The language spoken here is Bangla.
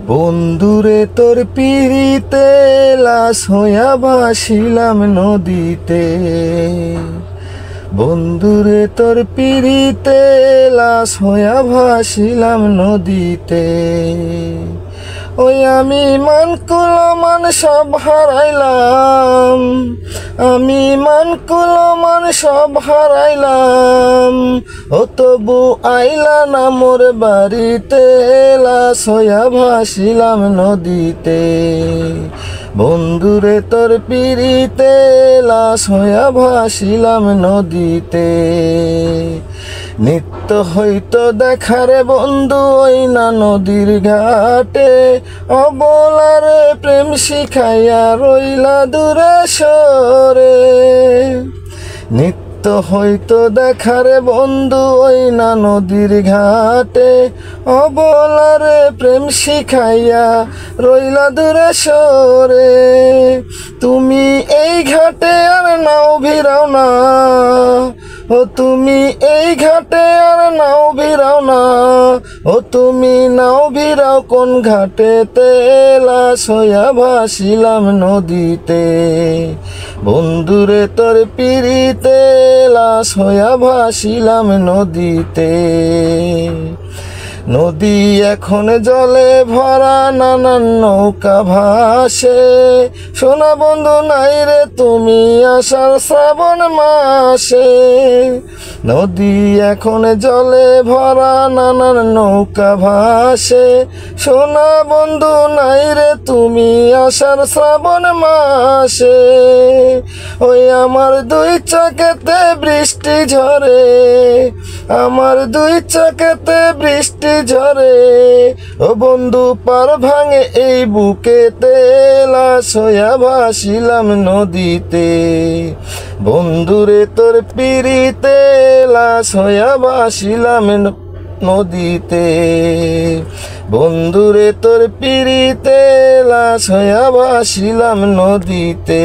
বন্ধুরে তোর পিড়িতে লাশ হইয়া ভাসিলাম নদীতে। বন্ধুরে তোর পিড়িতে লাশ হইয়া ভাসিলাম নদীতে। ওই আমি মান কুলমান সব হারাইলাম, আমি মান কুলমান সব হারাইলাম। ও তবু আইলা না মোর বাড়িতে, লাশ হইয়া ভাসিলাম নদীতে। বন্ধুরে তোর পিড়িতে লাশ হইয়া ভাসিলাম নদীতে। নিত্য হইতো দেখারে বন্ধু ওই না নদীর ঘাটে, অবলারে প্রেম শিখাইয়া রইলা দূরে সরে। নিত্য হইতো দেখারে বন্ধু ওই না নদীর ঘাটে, অবলারে প্রেম শিখাইয়া রইলা দূরে সরে। তুমি এই ঘাটে আর নাও ভিড়াও না, ও তুমি এই ঘাটে আর নাও ভিড়াও না। ও তুমি নাও ভিড়াও কোন ঘাটেতে, লাশ হইয়া ভাসিলাম নদীতে। বন্ধুরে তোর পিড়িতে লাশ হইয়া ভাসিলাম নদীতে। নদী এখন জলে ভরা, নানান নৌকা ভাসে। সোনা বন্ধু নাই রে তুমি আষাঢ় শ্রাবণ মাসে। নদী এখন জলে ভরা, নানান নৌকা ভাসে। সোনা বন্ধু নাই রে তুমি আষাঢ় শ্রাবণ মাসে। ওই আমার দুই চোখেতে বৃষ্টি ঝরে, আমার দুই চোখেতে বৃষ্টি ঝরে। ও বন্ধু পার ভাঙে এই বুকেতে, লাশ হইয়া ভাসিলাম নদীতে। বন্ধুরে তোর পিড়িতে লাশ হইয়া ভাসিলাম নদীতে। বন্ধুরে তোর পিড়িতে লাশ হইয়া ভাসিলাম নদীতে।